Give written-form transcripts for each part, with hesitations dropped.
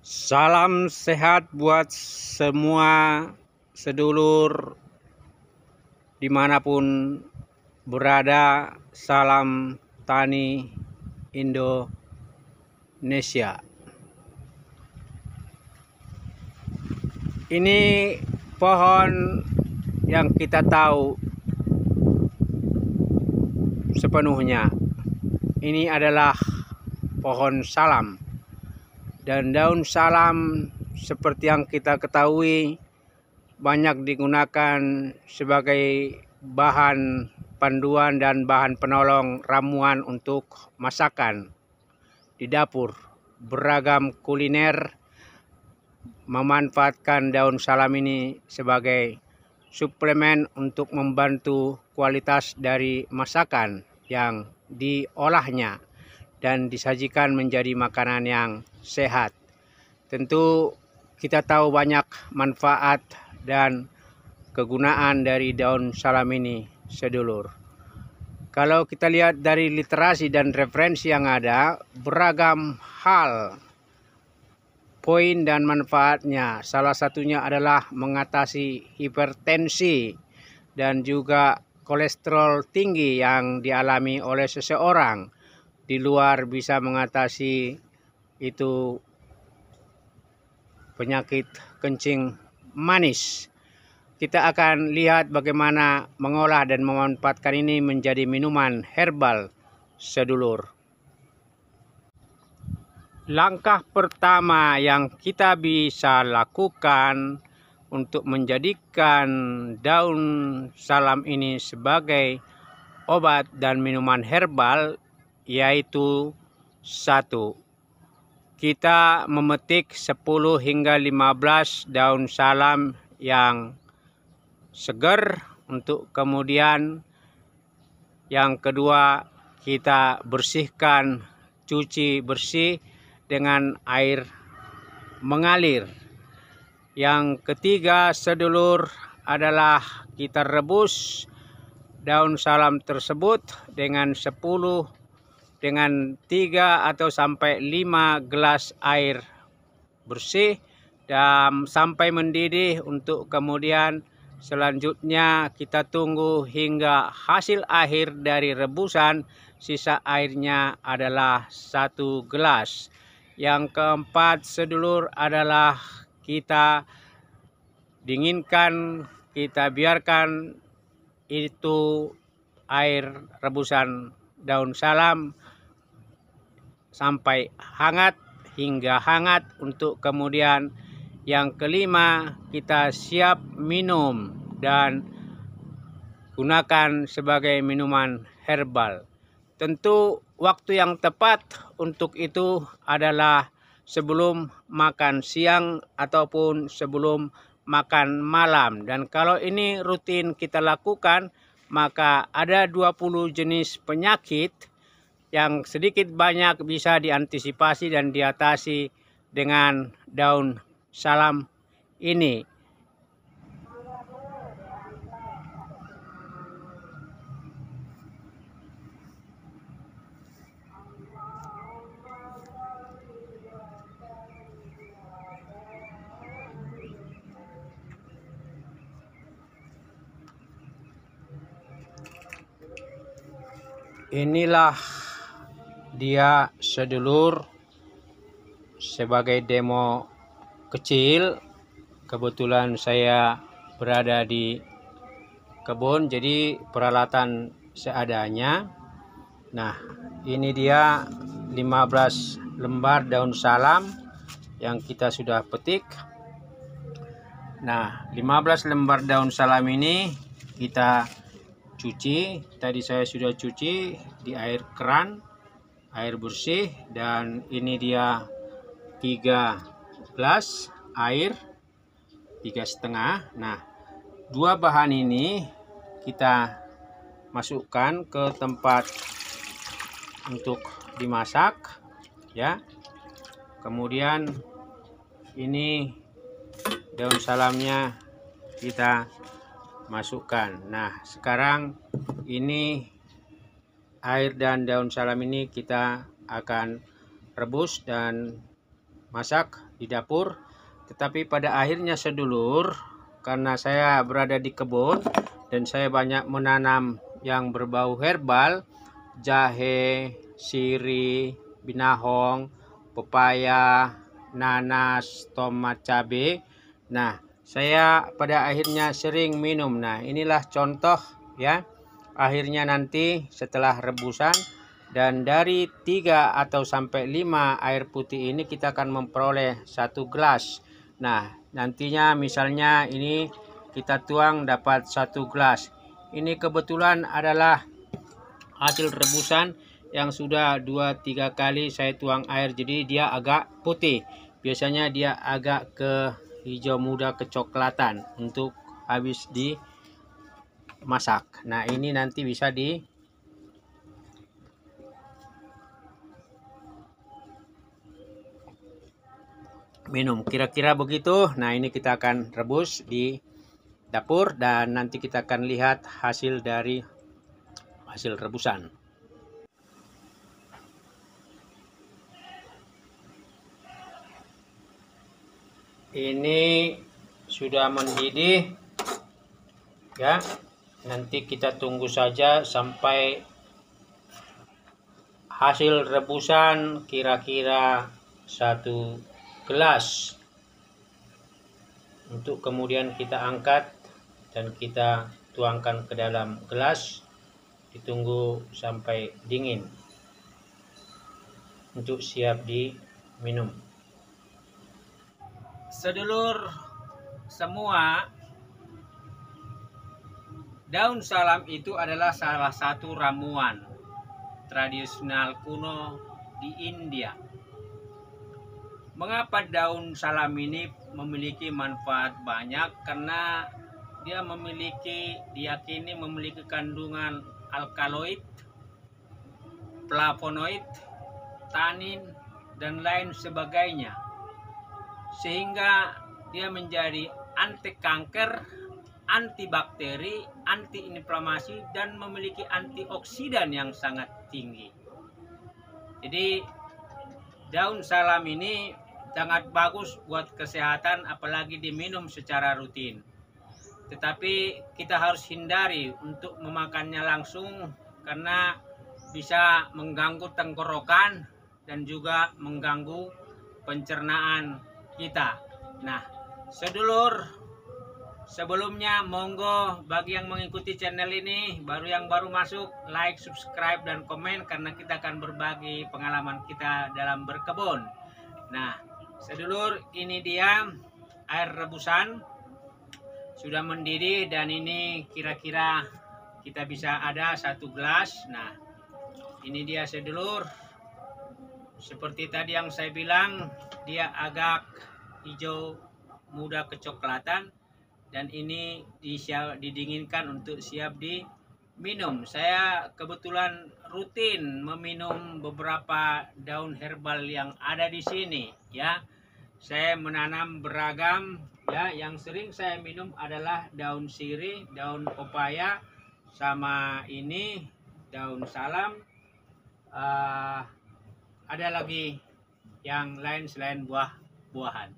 Salam sehat buat semua sedulur dimanapun berada. Salam tani Indonesia. Ini pohon yang kita tahu sepenuhnya. Ini adalah pohon salam. Dan daun salam seperti yang kita ketahui banyak digunakan sebagai bahan panduan dan bahan penolong ramuan untuk masakan di dapur. Beragam kuliner memanfaatkan daun salam ini sebagai suplemen untuk membantu kualitas dari masakan yang diolahnya dan disajikan menjadi makanan yang sehat. Tentu kita tahu banyak manfaat dan kegunaan dari daun salam ini, sedulur. Kalau kita lihat dari literasi dan referensi yang ada, beragam hal poin dan manfaatnya. Salah satunya adalah mengatasi hipertensi dan juga kolesterol tinggi yang dialami oleh seseorang. Di luar bisa mengatasi itu penyakit kencing manis. Kita akan lihat bagaimana mengolah dan memanfaatkan ini menjadi minuman herbal, sedulur. Langkah pertama yang kita bisa lakukan untuk menjadikan daun salam ini sebagai obat dan minuman herbal yaitu 1. Kita memetik 10 hingga 15 daun salam yang segar untuk kemudian yang kedua kita bersihkan, cuci bersih dengan air mengalir. Yang ketiga, sedulur, adalah kita rebus daun salam tersebut dengan 3 atau sampai 5 gelas air bersih dan sampai mendidih untuk kemudian selanjutnya kita tunggu hingga hasil akhir dari rebusan. Sisa airnya adalah 1 gelas. Yang keempat, sedulur, adalah kita dinginkan, kita biarkan itu air rebusan daun salam sampai hangat hingga hangat untuk kemudian yang kelima kita siap minum dan gunakan sebagai minuman herbal. Tentu waktu yang tepat untuk itu adalah sebelum makan siang ataupun sebelum makan malam. Dan kalau ini rutin kita lakukan, maka ada 20 jenis penyakit yang sedikit banyak bisa diantisipasi dan diatasi dengan daun salam ini. Inilah dia, sedulur, sebagai demo kecil. Kebetulan saya berada di kebun, jadi peralatan seadanya. Nah, ini dia 15 lembar daun salam yang kita sudah petik. Nah, 15 lembar daun salam ini kita cuci. Tadi saya sudah cuci di air keran, air bersih, dan ini dia 3 gelas air, 3,5. Nah, 2 bahan ini kita masukkan ke tempat untuk dimasak ya. Kemudian ini daun salamnya kita masukkan. Nah, sekarang ini air dan daun salam ini kita akan rebus dan masak di dapur. Tetapi pada akhirnya sedulur, karena saya berada di kebun dan saya banyak menanam yang berbau herbal, jahe, sirih, binahong, pepaya, nanas, tomat, cabai. Nah, saya pada akhirnya sering minum. Nah, inilah contoh ya. Akhirnya nanti setelah rebusan dan dari 3 atau sampai 5 air putih ini kita akan memperoleh 1 gelas. Nah, nantinya misalnya ini kita tuang dapat 1 gelas. Ini kebetulan adalah hasil rebusan yang sudah 2-3 kali saya tuang air, jadi dia agak putih. Biasanya dia agak ke hijau muda kecoklatan untuk habis dimasak. Nah, ini nanti bisa minum kira-kira begitu. Nah, ini kita akan rebus di dapur dan nanti kita akan lihat hasil dari hasil rebusan. Ini sudah mendidih ya. Nanti kita tunggu saja sampai hasil rebusan kira-kira 1 gelas, untuk kemudian kita angkat dan kita tuangkan ke dalam gelas, ditunggu sampai dingin untuk siap diminum. Sedulur semua, daun salam itu adalah salah satu ramuan tradisional kuno di India. Mengapa daun salam ini memiliki manfaat banyak? Karena dia diyakini memiliki kandungan alkaloid, flavonoid, tanin, dan lain sebagainya. Sehingga dia menjadi anti kanker, antibakteri, anti-inflamasi, dan memiliki antioksidan yang sangat tinggi. Jadi daun salam ini sangat bagus buat kesehatan, apalagi diminum secara rutin. Tetapi kita harus hindari untuk memakannya langsung karena bisa mengganggu tenggorokan dan juga mengganggu pencernaan kita. Nah, sedulur, sebelumnya monggo bagi yang mengikuti channel ini, yang baru masuk, like, subscribe, dan komen karena kita akan berbagi pengalaman kita dalam berkebun. Nah, sedulur, ini dia air rebusan sudah mendidih dan ini kira-kira kita bisa ada 1 gelas. Nah, ini dia sedulur. Seperti tadi yang saya bilang, dia agak hijau muda kecoklatan dan ini didinginkan untuk siap diminum. Saya kebetulan rutin meminum beberapa daun herbal yang ada di sini ya. Saya menanam beragam ya. Yang sering saya minum adalah daun sirih, daun pepaya, sama ini daun salam. Ada lagi yang lain selain buah-buahan.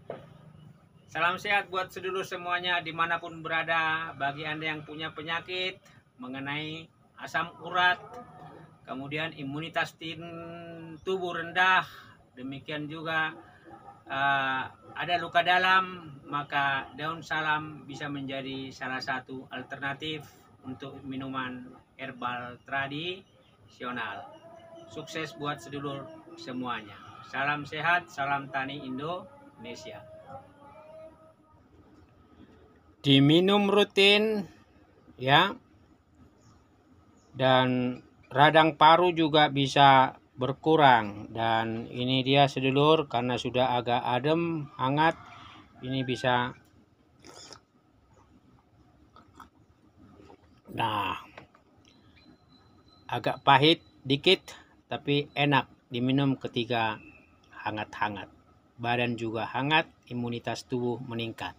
Salam sehat buat sedulur semuanya dimanapun berada. Bagi Anda yang punya penyakit mengenai asam urat, kemudian imunitas tubuh rendah, demikian juga ada luka dalam, maka daun salam bisa menjadi salah satu alternatif untuk minuman herbal tradisional. Sukses buat sedulur semuanya. Salam sehat, salam tani Indonesia. Diminum rutin ya. Dan radang paru juga bisa berkurang. Dan ini dia sedulur, karena sudah agak adem, hangat, ini bisa. Nah, agak pahit dikit tapi enak diminum ketika hangat-hangat. Badan juga hangat, imunitas tubuh meningkat.